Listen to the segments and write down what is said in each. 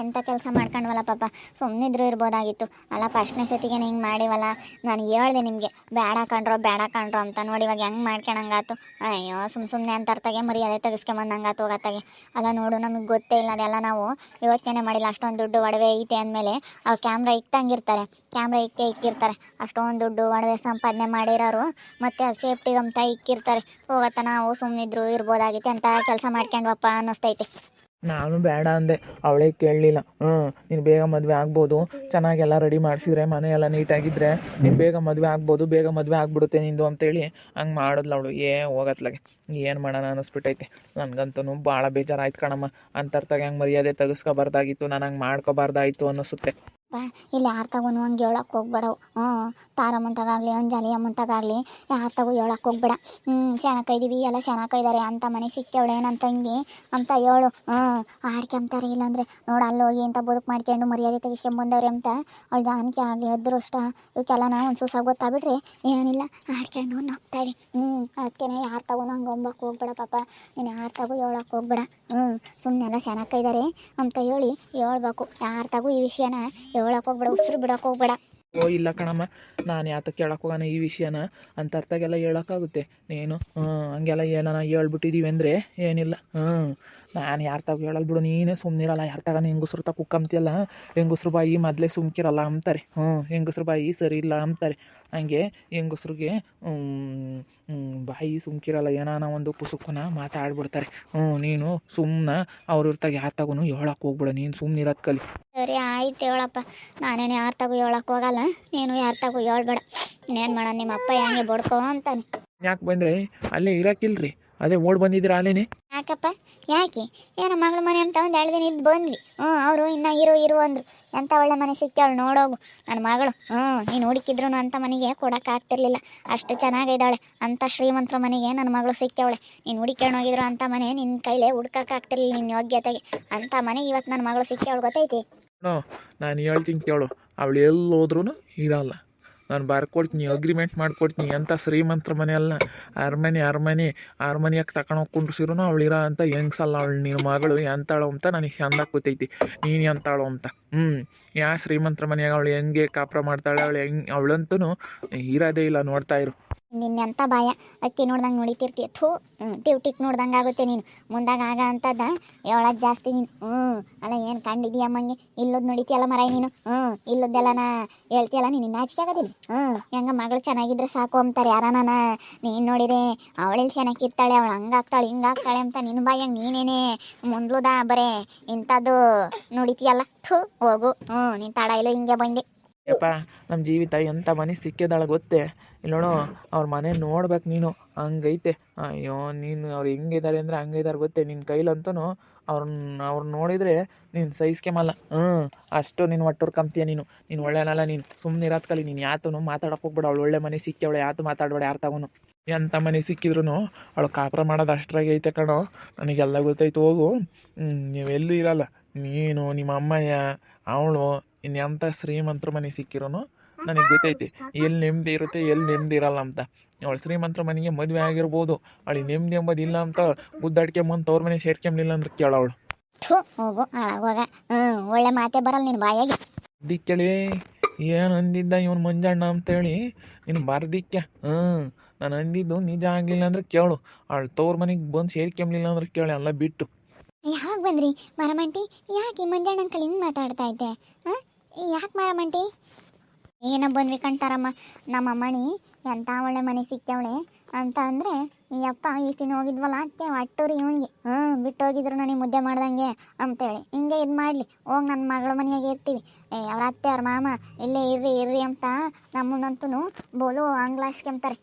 ಎಂಥ ಕೆಲಸ ಮಾಡ್ಕೊಂಡ್ವಲ್ಲ ಪಾಪ, ಸುಮ್ಮನಿದ್ರು ಇರ್ಬೋದಾಗಿತ್ತು. ಅಲ್ಲ ಫಸ್ಟ್ನೇ ಸತಿಗೆ ಹಿಂಗೆ ಮಾಡಿವಲ್ಲ. ನಾನು ಹೇಳ್ದೆ ನಿಮಗೆ ಬೇಡ ಕಣ್ರೋ ಅಂತ. ನೋಡಿ ಇವಾಗ ಹೆಂಗೆ ಮಾಡ್ಕೊಳಂಗಾತು. ಅಯ್ಯೋ ಸುಮ್ಮನೆ ಅಂತರ್ತಾಗೆ ಮರ್ಯಾದೆ ತೆಗಿಸ್ಕೊಂಬಂದಂಗಾತು ಹೋಗತ್ತಾಗೆ. ಅಲ್ಲ ನೋಡು, ನಮಗೆ ಗೊತ್ತೇ ಇಲ್ಲ ಅದೆಲ್ಲ. ನಾವು ಯೋಚನೆ ಮಾಡಿಲ್ಲ. ಅಷ್ಟೊಂದು ದುಡ್ಡು ಒಡವೆ ಐತೆ ಅಂದಮೇಲೆ ಅವ್ರು ಕ್ಯಾಮ್ರಾ ಇಕ್ಕಂಗಿರ್ತಾರೆ, ಕ್ಯಾಮ್ರಾ ಇಕ್ಕಿರ್ತಾರೆ. ಅಷ್ಟೊಂದು ದುಡ್ಡು ಒಡವೆ ಸಂಪಾದನೆ ಮಾಡಿರೋರು ಮತ್ತು ಅದು ಸೇಫ್ಟಿಗಂತ ಇಕ್ಕಿರ್ತಾರೆ. ಹೋಗತ್ತ ನಾವು ಸುಮ್ಮನಿದ್ರು ಇರ್ಬೋದಾಗಿತ್ತು. ಅಂತ ಕೆಲಸ ಮಾಡ್ಕೊಂಡ್ವಪ್ಪ ಅನ್ನಿಸ್ತೈತೆ. ನಾನು ಬೇಡ ಅಂದೆ, ಅವಳೇ ಕೇಳಲಿಲ್ಲ. ನೀನು ಬೇಗ ಮದುವೆ ಆಗ್ಬೋದು, ಚೆನ್ನಾಗೆಲ್ಲ ರೆಡಿ ಮಾಡಿಸಿದ್ರೆ, ಮನೆಯೆಲ್ಲ ನೀಟಾಗಿದ್ದರೆ ನೀನು ಬೇಗ ಮದುವೆ ಆಗ್ಬೋದು, ಬೇಗ ಮದುವೆ ಆಗ್ಬಿಡುತ್ತೆ ನಿಂದು ಅಂತೇಳಿ ಹಂಗೆ ಮಾಡಿದ್ಲು ಅವಳು. ಹೋಗತ್ಲಾಗೆ ಏನು ಮಾಡೋಣ ಅನ್ನಿಸ್ಬಿಟ್ಟೈತೆ. ನನಗಂತೂ ಭಾಳ ಬೇಜಾರಾಯ್ತು ಕಣಮ್ಮ. ಅಂತರ್ತಾಗ ಹಂಗೆ ಮರ್ಯಾದೆ ತೆಗಿಸ್ಕೊಬಾರ್ದಾಗಿತ್ತು, ನಾನು ಹಂಗೆ ಮಾಡ್ಕೊಬಾರ್ದಾಯಿತು ಅನ್ನಿಸುತ್ತೆ. ಇಲ್ಲಿ ಯಾರು ತಗೋನು ಹಂಗೆ ಹೇಳಕ್ಕೆ ಹೋಗ್ಬೇಡವು. ತಾರಮ್ಮಂತಾಗಲಿ ಅಂಜಲಿ ಅಮ್ಮಂತಾಗಲಿ ಯಾರು ತಗೋ ಹೇಳಕ್ಕೆ ಹೋಗ್ಬೇಡ. ಚೆನ್ನಾಗಿದ್ದೀವಿ ಎಲ್ಲ ಚೆನ್ನಾಗಿದ್ದಾರೆ ಅಂತ ಮನೆ ಸಿಕ್ಕವಳೆ ನನ್ನ ತಂಗಿ ಅಂತ ಹೇಳು. ಆಡ್ಕೊಂತಾರೆ. ಇಲ್ಲಾಂದರೆ ನೋಡು ಅಲ್ಲಿ ಹೋಗಿ ಅಂತ ಬದುಕು ಮಾಡ್ಕೊಂಡು ಮರ್ಯಾದೆ ತೆಗಿಸ್ಕೊಂಬಂದವ್ರೆ ಅಂತ ಅವಳು ಜಾನಕಿ ಆಗಲಿ ಅದೃಷ್ಟ ಇವಕ್ಕೆಲ್ಲ ನಾವು ಒಂದು ಸೂಸಾಗಿ ಗೊತ್ತಾಗ್ಬಿಟ್ರೆ ಏನಿಲ್ಲ ಆಡ್ಕೊಂಡು ನಗ್ತಾವೆ. ಅದಕ್ಕೆ ಯಾರು ತಗೋನು ಹಂಗೆ ಹೊಂಬಕ್ಕೆ ಹೋಗ್ಬೇಡ ಪಾಪ. ನೀನು ಯಾರು ತಗೋ ಹೇಳಕ್ಕೆ ಹೋಗ್ಬೇಡ. ಸುಮ್ಮನೆಲ್ಲ ಚೆನ್ನಾಗಿದ್ದಾರೆ ಅಂತ ಹೇಳ್ಬೇಕು. ಯಾರು ತಗೋ ಈ ವಿಷಯನ ಹೇಳಕ್ಕೆ ಹೋಗ್ಬೇಡ, ಉಸಿರು ಬಿಡಕ್ಕೆ ಹೋಗ್ಬೇಡ. ಇಲ್ಲ ಕಣಮ್ಮ, ನಾನು ಯಾತಕ್ಕೆ ಕೇಳಕ್ಕೆ ಹೋಗೋಣ ಈ ವಿಷಯನ ಅಂತ ಅರ್ಥಗೆಲ್ಲ ಹೇಳೋಕ್ಕಾಗುತ್ತೆ. ನೀನು ಹಂಗೆಲ್ಲ ಏನಾನ ಹೇಳ್ಬಿಟ್ಟಿದ್ದೀವಿ ಅಂದರೆ ಏನಿಲ್ಲ. ನಾನು ಯಾರು ತಗೋ ಹೇಳಲ್ ಬಿಡು, ನೀನೇ ಸುಮ್ಮನಿರಲ್ಲ. ಯಾರು ತಗೋಣ ಹೆಂಗಸ್ರು ತ ಕುಕ್ಕಂತಿಯಲ್ಲ, ಹೆಂಗಸ್ರು ಬಾಯಿ ಮೊದಲೇ ಸುಮ್ಕಿರಲ್ಲ ಅಂತಾರೆ. ಹೆಂಗಸ್ರು ಬಾಯಿ ಸರಿ ಇಲ್ಲ ಅಂತಾರೆ. ಹಂಗೆ ಹೆಂಗಸ್ರಿಗೆ ಬಾಯಿ ಸುಮ್ಕಿರಲ್ಲ, ಏನಾನ ಒಂದು ಕುಸುಕನ ಮಾತಾಡ್ಬಿಡ್ತಾರೆ. ನೀನು ಸುಮ್ಮನೆ ಅವ್ರ ಇರ್ತಾಗ ಯಾರು ತಗೋನು ಹೇಳಕ್ಕೆ ಹೋಗ್ಬಿಡ, ನೀನು ಸುಮ್ಮನಿರೋದು ಕಲಿ. ಸರಿ ಆಯ್ತು ಹೇಳಪ್ಪ. ನಾನೇನು ಯಾರು ತಗೋ ಹೇಳಕ್ಕೆ ಹೋಗಲ್ಲ, ನೀನು ಯಾರು ತಗೋ ಹೇಳ್ಬೇಡ. ಇನ್ನೇನು ಮಾಡೋಣ, ನಿಮ್ಮ ಅಪ್ಪ ಹೆಂಗೆ ಬಡ್ಕೋ ಅಂತಾನೆ. ಯಾಕೆ ಬಂದರೆ ಅಲ್ಲೇ ಇರೋಕ್ಕಿಲ್ರಿ, ಅದೇ ಓಡ್ ಬಂದಿದ್ದೀರ ಅಲ್ಲೇನೆ. ಯಾಕಪ್ಪ ಯಾಕೆ? ಏನೋ ಮಗಳ ಮನೆ ಅಂತ ಒಂದು 2 ದಿನ ಇದ್ದು ಬಂದ್ವಿ. ಅವರು ಇನ್ನೂ ಇರು ಅಂದರು. ಎಂಥ ಒಳ್ಳೆ ಮನೆ ಸಿಕ್ಕವಳು ನೋಡೋಗು ನನ್ನ ಮಗಳು. ನೀನು ಹುಡುಕಿದ್ರು ಅಂಥ ಮನೆಗೆ ಕೊಡೋಕ್ಕಾಗ್ತಿರ್ಲಿಲ್ಲ, ಅಷ್ಟು ಚೆನ್ನಾಗಿದ್ದಾಳೆ. ಅಂಥ ಶ್ರೀಮಂತರ ಮನೆಗೆ ನನ್ನ ಮಗಳು ಸಿಕ್ಕವಳೆ. ನೀನು ಹುಡುಕ್ಕೊಂಡು ಹೋಗಿದ್ರು ಅಂಥ ಮನೆ ನಿನ್ನ ಕೈಲೇ ಹುಡ್ಕೋಕ್ಕಾಗ್ತಿರ್ಲಿಲ್ಲ ನಿನ್ನ ಯೋಗ್ಯತೆಗೆ. ಅಂಥ ಮನೆಗೆ ಇವತ್ತು ನನ್ನ ಮಗಳು ಸಿಕ್ಕವಳು, ಗೊತ್ತೈತಿ? ನಾನು ಹೇಳ್ತೀನಿ ಕೇಳು, ಅವಳು ಎಲ್ಲೋದ್ರೂ ಇರಲ್ಲ. ನಾನು ಬರ್ಕೊಡ್ತೀನಿ, ಅಗ್ರಿಮೆಂಟ್ ಮಾಡಿಕೊಡ್ತೀನಿ. ಎಂಥ ಶ್ರೀಮಂತರ ಮನೆ ಅಲ್ಲ, ಅರಮನೆಯಾಗಿ ತಗೊಂಡೋಗಿ ಕುಂಡ್ಸಿರು ಅವಳು ಇರೋ ಅಂತ ಹೆಂಗ್ಸಲ್ಲ. ಅವಳು ನಿನ್ನ ಮಗಳು ಎಂತಾಳು ಅಂತ ನನಗೆ ಚೆಂದಾಗಿ ಗೊತ್ತೈತಿ, ನೀನು ಎಂತಾಳು ಅಂತ. ಯಾ ಶ್ರೀಮಂತರ ಮನೆಯಾಗ ಅವಳು ಹೆಂಗೆ ಕಾಪ್ರ ಮಾಡ್ತಾಳೆ, ಅವಳಂತೂ ಇರೋದೇ ಇಲ್ಲ. ನೋಡ್ತಾ ಇರು. ನಿನ್ನೆಂಥ ಭಯ ಅಕ್ಕಿ ನೋಡ್ದಂಗೆ ನೋಡಿತಿರ್ತೀಯ. ಟಿಕ್ ನೋಡ್ದಂಗೆ ಆಗುತ್ತೆ ನೀನು. ಮುಂದಾಗ ಆಗ ಅಂತದ ಹೇಳೋದು ಜಾಸ್ತಿ ನೀನು. ಅಲ್ಲ ಏನು ಕಂಡಿದ್ದೀಯಮ್ಮಂಗೆ ಇಲ್ಲದ್ ನೋಡಿತೀಯಲ್ಲ ಮರ ನೀನು. ಇಲ್ಲದ್ದೆಲ್ಲನ ಹೇಳ್ತೀಯಲ್ಲ, ನೀನು ನಾಚಿಕೆ ಆಗೋದಿಲ್ಲ. ಹೆಂಗ ಮಗಳು ಚೆನ್ನಾಗಿದ್ರೆ ಸಾಕು ಅಂತಾರೆ ಯಾರನ. ನೀನು ನೋಡಿದೆ ಅವಳೆಲ್ಲಿ ಚೆನ್ನಾಗಿರ್ತಾಳೆ, ಅವಳು ಹಂಗಾಗ್ತಾಳೆ ಹಿಂಗಾಗ್ತಾಳೆ ಅಂತ ನಿನ್ನ ಬಾಯಂಗೆ ನೀನೇನೆ ಮುಂದ್ಲುದ ಬರೇ ಇಂಥದ್ದು ನೋಡಿತೀಯಲ್ಲ. ಹೋಗು. ನೀನು ತಡ ಇಲ್ಲ, ಹಿಂಗೆ ಬಂದೆ. ಯಪ್ಪ, ನಮ್ಮ ಜೀವಿತ ಎಂಥ ಮನೆ ಸಿಕ್ಕಿದಾಳ ಗೊತ್ತೇ ಇಲ್ಲ ನೋಡು. ಅವ್ರ ಮನೆ ನೋಡ್ಬೇಕು ನೀನು, ಹಂಗೈತೆ. ಅಯ್ಯೋ, ನೀನು ಅವ್ರು ಹೆಂಗಿದ್ದಾರೆ ಅಂದರೆ ಹಂಗಿದ್ದಾರೆ ಗೊತ್ತೇ. ನಿನ್ನ ಕೈಲಂತೂ ಅವ್ರನ್ನ ನೋಡಿದರೆ ನೀನು ಸಹಿಸ್ಕೆಮಲ್ಲ. ಅಷ್ಟು ನೀನು ಒಟ್ಟುರ್ಕಂತೀಯ ನೀನು ಒಳ್ಳೆನಲ್ಲ. ನೀನು ಸುಮ್ಮನೆ ಇರೋದು ಕಲಿ. ನೀನು ಯಾತನು ಮಾತಾಡೋಕೆ ಹೋಗ್ಬೇಡ. ಅವಳು ಒಳ್ಳೆ ಮನೆ ಸಿಕ್ಕಿ ಅವಳು ಯಾತು ಮಾತಾಡಬೇಡ ಯಾರು ತಗೋನು. ಎಂಥ ಮನೆ ಸಿಕ್ಕಿದ್ರು ಅವಳು ಕಾಪುರ ಮಾಡೋದು ಅಷ್ಟ್ರಾಗೆ ಐತೆ ಕಣೋ. ನನಗೆಲ್ಲ ಗೊತ್ತೈತೆ. ಹೋಗು, ನೀವೆಲ್ಲೂ ಇರಲ್ಲ. ನೀನು ನಿಮ್ಮ ಅಮ್ಮಯ್ಯ ಅವಳು ಎಂಥ ಶ್ರೀಮಂತರ ಮನೆ ಸಿಕ್ಕಿರೋನು ನನಗೆ ಗೊತ್ತೈತಿ. ಎಲ್ಲಿ ನೆಮ್ಮದಿ ಇರುತ್ತೆ, ಎಲ್ಲಿ ನೆಮ್ಮದಿ ಇರಲ್ಲ ಅಂತ. ಅವಳು ಶ್ರೀಮಂತರ ಮನೆಗೆ ಮದುವೆ ಆಗಿರ್ಬೋದು, ಅವಳಿಗೆ ನೆಮ್ಮದಿ ಎಂಬುದು ಇಲ್ಲ ಅಂತ ಗುದ್ದಾಡ್ಕೊಂಬಂದು ಅವ್ರ ಮನೆ ಸೇರ್ಕೊಂಬಿಲ್ಲ ಅಂದ್ರೆ ಕೇಳವಳು. ಹೋಗು ಹಾಳಾಗುವಾಗ. ಒಳ್ಳೆ ಮಾತೇ ಬರಲ್ಲ ನಿನ್ನ ಬಾಯಾಗಿ. ದಿಕ್ಕೇಳಿ ಏನು ಅಂದಿದ್ದ ಇವನು ಮಂಜಣ್ಣ ಅಂತೇಳಿ ನೀನು ಬರ್ದಿಕ್ಕೆ. ನಾನು ಅಂದಿದ್ದು ನಿಜ ಆಗಲಿಲ್ಲ ಅಂದ್ರೆ ಕೇಳು. ಅವಳು ತವ್ರ ಮನೆಗೆ ಬಂದು ಸೇರ್ಕೊಂಬಿಲ್ಲ ಅಂದ್ರೆ ಕೇಳಿ, ಎಲ್ಲ ಬಿಟ್ಟು. ಯಾವಾಗ ಬಂದ್ರಿ ಮರಮಂಟಿ? ಯಾಕೆ ಮಂಜಣ್ಣ ಅಂಕಲ್ ಹಿಂಗೆ ಮಾತಾಡ್ತಾ ಇದ್ದೆ? ಯಾಕೆ ಮರಮಂಟಿ? ಏನೋ ಬಂದ್ವಿ ಕಣ್ತಾರಮ್ಮ. ನಮ್ಮ ಅಮ್ಮಣಿ ಎಂಥ ಒಳ್ಳೆ ಮನೆ ಸಿಕ್ಕವಳೆ ಅಂತ ಅಂದರೆ ಯಪ್ಪ ಈ ದಿನ ಹೋಗಿದ್ವಲ್ಲ ಅದಕ್ಕೆ ಒಟ್ಟೂರಿ ಇವನಿಗೆ ಬಿಟ್ಟು ಹೋಗಿದ್ರು ನನಗೆ ಮುದ್ದೆ ಮಾಡ್ದಂಗೆ ಅಂತೇಳಿ ಹಿಂಗೆ ಇದು ಮಾಡಲಿ. ಹೋಗಿ ನನ್ನ ಮಗಳ ಮನೆಯಾಗೆ ಇರ್ತೀವಿ, ಅವ್ರ ಅತ್ತೆ ಅವ್ರ ಮಾಮ ಇಲ್ಲೇ ಇರ್ರಿ ಅಂತ ನಮ್ಮನ್ನಂತೂ ಬೋಲು ಆಂಗ್ಲಾಸ್ಕೊಂತಾರೆ.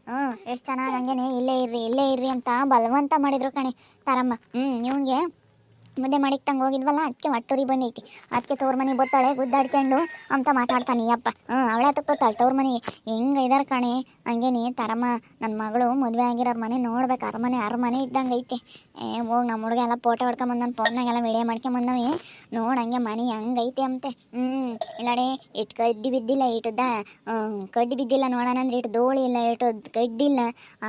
ಎಷ್ಟು ಚೆನ್ನಾಗಿ ಹಂಗೇನೆ ಇಲ್ಲೇ ಇರ್ರಿ ಅಂತ ಬಲವಂತ ಮಾಡಿದ್ರು ಕಣೆ ತಾರಮ್ಮ. ಇವನಿಗೆ ಮುದ್ದೆ ಮಾಡಿಕ್ಕೆ ತಂಗೆ ಹೋಗಿದ್ವಲ್ಲ ಅದಕ್ಕೆ ಒಟ್ಟೂರಿ ಬಂದೈತಿ. ಅದಕ್ಕೆ ತವ್ರ ಮನೆಗೆ ಗೊತ್ತಾಳೆ ಗುದ್ದಾಡ್ಕೊಂಡು ಅಂತ ಮಾತಾಡ್ತಾನೆ ಅಪ್ಪ. ಅವಳೆ ಅದಕ್ಕೆ ಗೊತ್ತಾಳೆ ತವ್ರ ಮನೆಗೆ ಹೆಂಗೆ ಇದಾರೆ ಕಣೆ. ಹಂಗೇನೆ ತರಮ್ಮ ನನ್ನ ಮಗಳು ಮದುವೆ ಆಗಿರೋರ ಮನೆ ನೋಡ್ಬೇಕು. ಅರಮನೆ ಇದ್ದಂಗೆ ಐತೆ. ಹೋಗಿ ನಮ್ಮ ಹುಡುಗ ಎಲ್ಲ ಫೋಟೋ ಹೊಡ್ಕೊಂಬಂದು ನನ್ನ ಫೋನ್ನಾಗೆಲ್ಲ ವಿಡಿಯೋ ಮಾಡ್ಕೊಂಬಂದವೆ. ನೋಡಿ ಹಂಗೆ ಮನೆ ಹಂಗೈತೆ ಅಂತೆ. ಇಲ್ಲಾಡೆ ಇಟ್ಟು ಕಡ್ಡಿ ಬಿದ್ದಿಲ್ಲ, ಕಡ್ಡಿ ಬಿದ್ದಿಲ್ಲ ನೋಡೋಣ ಅಂದ್ರೆ ಇಟ್ಟು ದೋಳಿ ಇಲ್ಲ, ಇಟ್ಟು ಕಡ್ಡಿಲ್ಲ,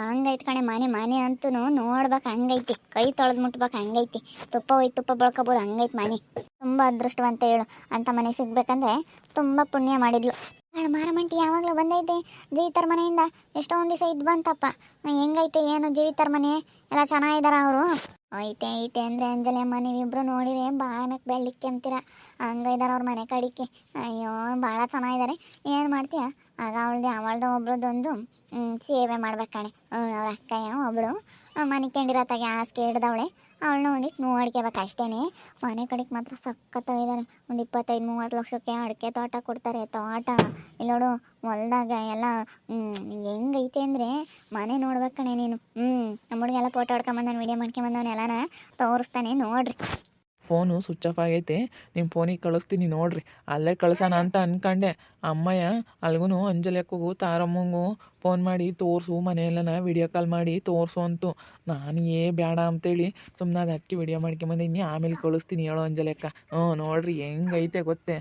ಹಂಗೈತೆ ಕಣೆ ಮನೆ ಅಂತೂ ನೋಡ್ಬೇಕು ಹಂಗೈತಿ. ಕೈ ತೊಳೆದು ಮುಟ್ಬೇಕು ಹಂಗೈತಿ. ತುಪ್ಪ ಹೋಯ್ತು ತುಪ್ಪ ಬಳ್ಕೊಬೋದು, ಹಂಗೈತೆ ಮನೆ. ತುಂಬ ಅದೃಷ್ಟವಂತ ಹೇಳು, ಅಂಥ ಮನೆ ಸಿಗ್ಬೇಕಂದ್ರೆ ತುಂಬ ಪುಣ್ಯ ಮಾಡಿದ್ಲು. ಮಾರಮಂಟಿ ಯಾವಾಗಲೂ ಬಂದೈತೆ ಜೀವಿತರ ಮನೆಯಿಂದ, ಎಷ್ಟೊಂದು ದಿವಸ ಇದ್ದು ಬಂತಪ್ಪ. ಹೆಂಗೈತೆ ಏನು ಜೀವಿತರ ಮನೆ, ಎಲ್ಲ ಚೆನ್ನಾಗಿದ್ದಾರ ಅವರು? ಐತೆ ಐತೆ ಅಂದರೆ ಅಂಜಲಿ ಅಮ್ಮ ನೀವಿಬ್ರು ನೋಡಿರಿ ಬಾಯಕ್ಕೆ ಬೆಳ್ಳಿಕ್ಕೆ ಅಂತೀರ, ಹಂಗೈದಾರ ಅವ್ರ ಮನೆ ಕಡಿಕೆ. ಅಯ್ಯೋ ಭಾಳ ಚೆನ್ನಾಗಿದ್ದಾರೆ. ಏನು ಮಾಡ್ತೀಯ, ಆಗ ಅವಳ್ದು ಒಬ್ರದ್ದೊಂದು ಸೇವೆ ಮಾಡ್ಬೇಕು ಅವ್ರ ಅಕ್ಕಯ್ಯ ಒಬ್ಬಳು ಮನೆ ಕೆಂಡಿರತ್ತಾಗೆ ಹಾಸಿಗೆ ಹಿಡ್ದವಳೆ, ಅವಳನ್ನ ಒಂದಿಟ್ಟು ನೋಡ್ಕೋಬೇಕು ಅಷ್ಟೇ. ಮನೆ ಕಡೆಗೆ ಮಾತ್ರ ಸಖತ್ತಾಗಿದ್ದಾರೆ. ಒಂದು 25-30 ಲಕ್ಷಕ್ಕೆ ಅಡಿಕೆ ತೋಟ ಕೊಡ್ತಾರೆ. ತೋಟ ಇಲ್ಲೋಡು ಹೊಲ್ದಾಗ ಎಲ್ಲ ಹೆಂಗೈತೆ ಅಂದರೆ ಮನೆ ನೋಡ್ಬೇಕು ಕಣೆ ನೀನು. ನಮ್ಮ ಹುಡುಗೆಲ್ಲ ಫೋಟೋ ಹೊಡ್ಕೊಂಬಂದವ್ನು, ವೀಡಿಯೋ ಮಾಡ್ಕೊಂಬಂದವ್ನು, ಎಲ್ಲನ ತೋರಿಸ್ತಾನೆ ನೋಡ್ರಿ. ಫೋನು ಸ್ವಿಚ್ ಆಫ್ ಆಗೈತೆ, ನಿಮ್ಮ ಫೋನಿಗೆ ಕಳಿಸ್ತೀನಿ ನೋಡ್ರಿ. ಅಲ್ಲೇ ಕಳ್ಸೋಣ ಅಂತ ಅಂದ್ಕೊಂಡೆ. ಅಮ್ಮಯ್ಯ ಅಲ್ಗೂ ಅಂಜಲಿಯಕ್ಕೂ ತಾರಮ್ಮಂಗೂ ಫೋನ್ ಮಾಡಿ ತೋರಿಸು, ಮನೆಯೆಲ್ಲನ ವಿಡಿಯೋ ಕಾಲ್ ಮಾಡಿ ತೋರಿಸು ಅಂತು. ನಾನು ಬೇಡ ಅಂತೇಳಿ ಸುಮ್ಮನೆ ಅದು ಅದಕ್ಕೆ ವಿಡಿಯೋ ಮಾಡ್ಕೊಂಬಂದಿನಿ, ಆಮೇಲೆ ಕಳಿಸ್ತೀನಿ ಹೇಳೋ ಅಂಜಲಿಯಕ್ಕ. ನೋಡ್ರಿ ಹೆಂಗೈತೆ ಗೊತ್ತೇ,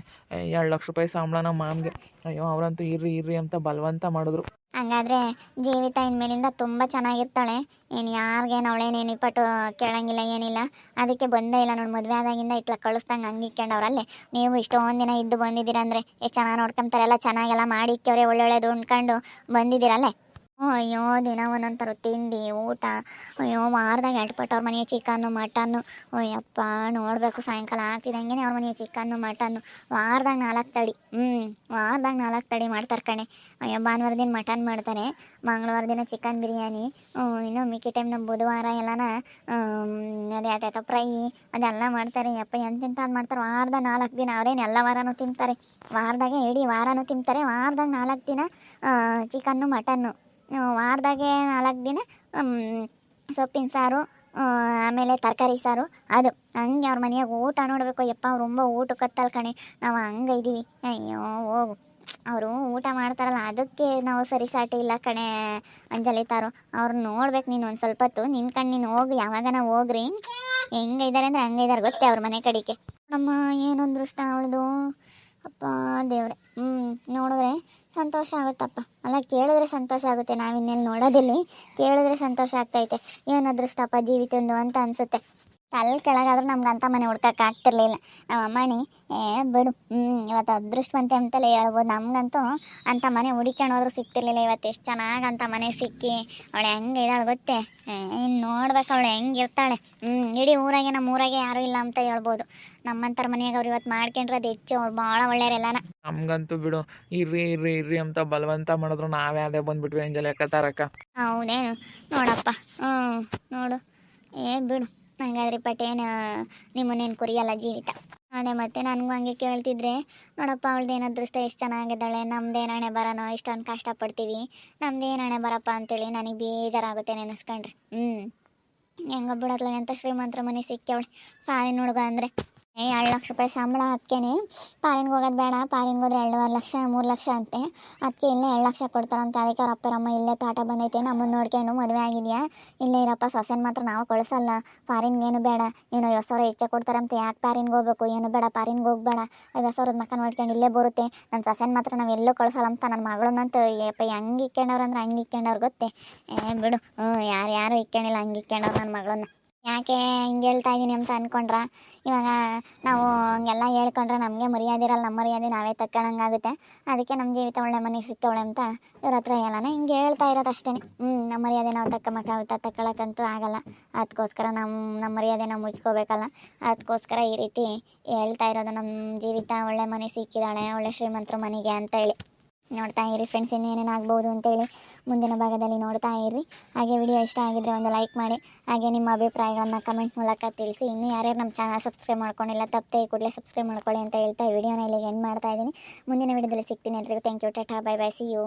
2 ಲಕ್ಷ ರೂಪಾಯಿ ಸಂಬಳ ನಮ್ಮ ಮಾಮ್ಗೆ. ಅಯ್ಯೋ ಅವರಂತೂ ಇರ್ರಿ ಅಂತ ಬಲವಂತ ಮಾಡಿದ್ರು. ಹಂಗಾದ್ರೆ ಜೀವಿತ ಇನ್ಮೇಲಿಂದ ತುಂಬ ಚೆನ್ನಾಗಿರ್ತಾಳೆ. ಏನು ಯಾರಿಗೇನು ಅವಳೇನೇನು ಇಪ್ಪಟ್ಟು ಕೇಳಂಗಿಲ್ಲ ಏನಿಲ್ಲ. ಅದಕ್ಕೆ ಬಂದೇ ಇಲ್ಲ ನೋಡಿ, ಮದುವೆ ಆದಾಗಿಂದ ಇಟ್ಲ ಕಳಿಸ್ದಂಗೆ ಹಂಗೆ ಇಕ್ಕೊಂಡವ್ರಲ್ಲೇ. ನೀವು ಇಷ್ಟೊಂದು ದಿನ ಇದ್ದು ಬಂದಿದ್ದೀರಂದರೆ ಎಷ್ಟು ಚೆನ್ನಾಗಿ ನೋಡ್ಕೊಂತಾರೆ, ಎಲ್ಲ ಚೆನ್ನಾಗೆಲ್ಲ ಮಾಡಿ ಇಕ್ಕವ್ರೆ, ಒಳ್ಳೊಳ್ಳೆದು ಉಂಡ್ಕೊಂಡು ಬಂದಿದ್ದೀರಲ್ಲೇ. ಅಯ್ಯೋ ದಿನ ಒಂದೊಂದು ಥರ ತಿಂಡಿ ಊಟ. ಅಯ್ಯೋ ವಾರದಾಗ 2 ಪಟ್ಟು ಅವ್ರ ಮನೆಯ ಚಿಕನ್ನು ಮಟನ್ನು. ಅಯ್ಯಪ್ಪ ನೋಡಬೇಕು, ಸಾಯಂಕಾಲ ಆಗ್ತಿದ್ದಂಗೆ ಅವ್ರ ಮನೆಯ ಚಿಕನ್ನು ಮಟನ್ನು. ವಾರದಾಗ 4 ತಡಿ, ವಾರದಾಗ 4 ತಡಿ ಮಾಡ್ತಾರೆ ಕಣೆ. ಅಯ್ಯೋ ಭಾನುವಾರ ದಿನ ಮಟನ್ ಮಾಡ್ತಾರೆ, ಮಂಗಳವಾರ ದಿನ ಚಿಕನ್ ಬಿರಿಯಾನಿ, ಇನ್ನು ಮಿಕ್ಕಿ ಟೈಮ್ ನಮ್ಮ ಬುಧವಾರ ಎಲ್ಲನ ಅದೇ ಫ್ರೈ ಅದೆಲ್ಲ ಮಾಡ್ತಾರೆ. ಅಪ್ಪ ಎಂತೆಂಥದ್ದು ಮಾಡ್ತಾರೆ. ವಾರದಾಗ 4 ದಿನ ಅವರೇನು ಎಲ್ಲ ವಾರನೂ ತಿಂತಾರೆ, ವಾರದಾಗೆ ಇಡೀ ವಾರನೂ ತಿಂತಾರೆ. ವಾರದಾಗ 4 ದಿನ ಚಿಕನ್ನು ಮಟನ್ನು, ವಾರದಾಗೆ 4 ದಿನ ಸೊಪ್ಪಿನ ಸಾರು, ಆಮೇಲೆ ತರಕಾರಿ ಸಾರು. ಅದು ಹಂಗೆ ಅವ್ರ ಮನೆಯಾಗ ಊಟ ನೋಡಬೇಕು. ಯಪ್ಪ ಅವ್ರು ತುಂಬ ಊಟಕ್ಕತ್ತಲ್ ಕಣೆ, ನಾವು ಹಂಗೆ ಇದ್ದೀವಿ. ಅಯ್ಯೋ ಹೋಗು, ಅವರು ಊಟ ಮಾಡ್ತಾರಲ್ಲ ಅದಕ್ಕೆ ನಾವು ಸರಿಸಾಟಿ ಇಲ್ಲ ಕಣೆ ಅಂಜಲಿ ತಾರು. ಅವ್ರನ್ನ ನೋಡ್ಬೇಕು ನೀನು ಒಂದು ಸ್ವಲ್ಪ ಹೊತ್ತು ನಿನ್ಕಂಡು ನೀನು ಹೋಗಿ, ಯಾವಾಗನ ಹೋಗ್ರಿ. ಹೆಂಗೈದಾರೆ ಅಂದರೆ ಹಂಗೈದಾರೆ ಗೊತ್ತೇ ಅವ್ರ ಮನೆ ಕಡೆಗೆ. ನಮ್ಮ ಏನೊಂದು ದೃಷ್ಟ ಅವಳದು, ಅಪ್ಪ ದೇವ್ರೆ. ನೋಡಿದ್ರೆ ಸಂತೋಷ ಆಗುತ್ತಪ್ಪ, ಅಲ್ಲ ಕೇಳಿದ್ರೆ ಸಂತೋಷ ಆಗುತ್ತೆ. ನಾವಿನ್ನೆಲ್ಲಿ ನೋಡೋದಿಲ್ಲಿ, ಕೇಳಿದ್ರೆ ಸಂತೋಷ ಆಗ್ತೈತೆ. ಏನು ಅದೃಷ್ಟಪ್ಪ ಜೀವಿತಂದು ಅಂತ ಅನಿಸುತ್ತೆ. ಅಲ್ಲಿ ಕೆಳಗಾದ್ರೆ ನಮ್ಗೆ ಅಂಥ ಮನೆ ಹುಡ್ಕಕ್ಕೆ ಆಗ್ತಿರ್ಲಿಲ್ಲ. ನಮ್ಮ ಅಮ್ಮಣಿ ಬಿಡು, ಇವತ್ತು ಅದೃಷ್ಟವಂತೆ ಅಂತಲೇ ಹೇಳ್ಬೋದು. ನಮಗಂತೂ ಅಂಥ ಮನೆ ಹುಡಿಕೊಂಡು ಸಿಗ್ತಿರ್ಲಿಲ್ಲ. ಇವತ್ತು ಎಷ್ಟು ಚೆನ್ನಾಗಿ ಅಂಥ ಮನೆ ಸಿಕ್ಕಿ ಅವಳು ಹೆಂಗೆ ಇದ್ದಾಳೆ ಗೊತ್ತೇ. ಇನ್ನು ನೋಡ್ಬೇಕು ಅವಳು ಹೆಂಗಿರ್ತಾಳೆ. ಇಡೀ ಊರಾಗೆ ನಮ್ಮ ಊರಾಗೆ ಯಾರೂ ಇಲ್ಲ ಅಂತ ಹೇಳ್ಬೋದು. ನಮ್ಮಂಥರ ಮನೆಯಾಗ ಅವ್ರು ಇವತ್ತು ಮಾಡ್ಕೊಂಡ್ರೆ ಅದು ಹೆಚ್ಚು, ಅವ್ರು ಭಾಳ ಒಳ್ಳೆಯರೆಲ್ಲನ. ನಮ್ಗಂತೂ ಬಿಡು, ಇರ್ರಿ ಅಂತ ಬಲವಂತ ಮಾಡಿದ್ರು ನಾವೇ ಅದೇ ಬಂದ್ಬಿಟ್ವಿ ಅಂಜಲಿ ಅಕ್ಕ ತಾರಕ್ಕ. ಹೌದೇನು ನೋಡಪ್ಪ, ನೋಡು ಬಿಡು. ಹಂಗಾದ್ರೆ ಪಟೇನು ನಿಮ್ಮನ್ನೇನು ಕುರಿಯಲ್ಲ ಜೀವಿತ. ಅದೇ ಮತ್ತೆ ನನಗೂ ಹಂಗೆ ಕೇಳ್ತಿದ್ರೆ, ನೋಡಪ್ಪ ಅವಳ್ದೇನು ಅದೃಷ್ಟ ಎಷ್ಟು ಚೆನ್ನಾಗಿದ್ದಾಳೆ, ನಮ್ದೇನು ಹಣೆ ಬರೋನೋ, ಇಷ್ಟೊಂದು ಕಷ್ಟಪಡ್ತೀವಿ, ನಮ್ದೇನು ಹಣೆ ಬರಪ್ಪ ಅಂತೇಳಿ ನನಗೆ ಬೇಜಾರಾಗುತ್ತೆ ನೆನೆಸ್ಕೊಂಡ್ರೆ. ಹೆಂಗ ಬಿಡತ್ಲ ಅಂತ ಶ್ರೀಮಂತರ ಮನೆ ಸಿಕ್ಕವಳೆ. ಫಾರಿನ್ ಹುಡುಗ ಅಂದರೆ 2 ಲಕ್ಷ ರೂಪಾಯಿ ಸಂಬಳ. ಅದಕ್ಕೇನೆ ಫಾರಿನ್ಗೆ ಹೋಗೋದು ಬೇಡ, ಫಾರಿನ್ಗೆ ಹೋದ್ರೆ 2.5 ಲಕ್ಷ 3 ಲಕ್ಷ ಅಂತೆ. ಅದಕ್ಕೆ ಇಲ್ಲೇ 2 ಲಕ್ಷ ಕೊಡ್ತಾರಂತೆ. ಅದಕ್ಕೆ ಅವ್ರ ಅಪ್ಪರಮ್ಮ ಇಲ್ಲೇ ತೋಟ ಬಂದೈತೆ, ನಮ್ಮನ್ನು ನೋಡ್ಕೊಂಡು ಮದುವೆ ಆಗಿದೆಯಾ, ಇಲ್ಲೇ ಇರಪ್ಪ, ಸೊಸೆನ ಮಾತ್ರ ನಾವು ಕಳಿಸಲ್ಲ, ಫಾರಿನ್ಗೆ ಏನು ಬೇಡ, ಏನು 50,000 ಹೆಚ್ಚೆ ಕೊಡ್ತಾರಂತೆ, ಯಾಕೆ ಫಾರಿನ್ಗೆ ಹೋಗ್ಬೇಕು, ಏನು ಬೇಡ, ಫಾರಿನ್ಗೆ ಹೋಗ್ಬೇಡ, 50,000 ಮಕ್ಕ ನೋಡ್ಕೊಂಡು ಇಲ್ಲೇ ಬರುತ್ತೆ, ನನ್ನ ಸೊಸೆನ ಮಾತ್ರ ನಾವು ಎಲ್ಲೂ ಕಳಿಸಲ್ಲ ಅಂತ ನನ್ನ ಮಗಳನ್ನಂತ ಯಪ್ಪ ಹೆಂಗೆ ಇಕ್ಕೊಂಡವ್ರು ಅಂದ್ರೆ ಹಂಗೆ ಇಕ್ಕೊಂಡವ್ರು ಗೊತ್ತೇ. ಬಿಡು, ಯಾರು ಇಕ್ಕೊಂಡಿಲ್ಲ ಹಂಗೆ ಇಕ್ಕೊಂಡವ್ರು ನನ್ನ ಮಗಳನ್ನ. ಯಾಕೆ ಹಿಂಗೆ ಹೇಳ್ತಾ ಇದ್ದೀನಿ ಅಂತ ಅಂದ್ಕೊಂಡ್ರ, ಇವಾಗ ನಾವು ಹಂಗೆಲ್ಲ ಹೇಳ್ಕೊಂಡ್ರೆ ನಮಗೆ ಮರ್ಯಾದೆ ಇರಲ್ಲ, ನಮ್ಮ ಮರ್ಯಾದೆ ನಾವೇ ತಕ್ಕೊಳಂಗಾಗುತ್ತೆ. ಅದಕ್ಕೆ ನಮ್ಮ ಜೀವಿತ ಒಳ್ಳೆ ಮನೆ ಸಿಕ್ಕವಳೆ ಅಂತ ಇವ್ರ ಹತ್ರ ಎಲ್ಲನೇ ಹಿಂಗೆ ಹೇಳ್ತಾ ಇರೋದು ಅಷ್ಟೇ. ನಮ್ಮ ಮರ್ಯಾದೆ ನಾವು ತಕ್ಕಮಕ್ಕಾಗುತ್ತಾ, ತಕ್ಕೊಳಕ್ಕಂತೂ ಆಗಲ್ಲ. ಅದಕ್ಕೋಸ್ಕರ ನಮ್ಮ ಮರ್ಯಾದೆ ನಾವು ಮುಚ್ಕೋಬೇಕಲ್ಲ, ಅದಕ್ಕೋಸ್ಕರ ಈ ರೀತಿ ಹೇಳ್ತಾ ಇರೋದು. ನಮ್ಮ ಜೀವಿತ ಒಳ್ಳೆ ಮನೆ ಸಿಕ್ಕಿದ್ದಾಳೆ, ಒಳ್ಳೆ ಶ್ರೀಮಂತರ ಮನೆಗೆ ಅಂತ ಹೇಳಿ. ನೋಡ್ತಾ ಇರಿ ಫ್ರೆಂಡ್ಸ್, ಇನ್ನೇನೇನು ಆಗ್ಬೋದು ಅಂತೇಳಿ ಮುಂದಿನ ಭಾಗದಲ್ಲಿ ನೋಡ್ತಾ ಇರ್ರಿ. ಹಾಗೆ ವಿಡಿಯೋ ಇಷ್ಟ ಆಗಿದ್ರೆ ಒಂದು ಲೈಕ್ ಮಾಡಿ, ಹಾಗೆ ನಿಮ್ಮ ಅಭಿಪ್ರಾಯಗಳನ್ನು ಕಮೆಂಟ್ ಮೂಲಕ ತಿಳಿಸಿ. ಇನ್ನೂ ಯಾರ್ಯಾರು ನಮ್ಮ ಚಾನಲ್ ಸಬ್ಸ್ಕ್ರೈಬ್ ಮಾಡ್ಕೊಂಡಿಲ್ಲ ತಪ್ಪದೆ ಕೂಡಲೇ ಸಬ್ಸ್ಕ್ರೈಬ್ ಮಾಡ್ಕೊಳ್ಳಿ ಅಂತ ಹೇಳ್ತಾ ವಿಡಿಯೋನ ಇಲ್ಲಿಗೆ ಎಂಡ್ ಮಾಡ್ತಾ ಇದ್ದೀನಿ. ಮುಂದಿನ ವಿಡಿಯೋದಲ್ಲಿ ಸಿಗ್ತೀನಿ ಎಲ್ರಿಗೂ. Thank you, tata, bye bye, see you.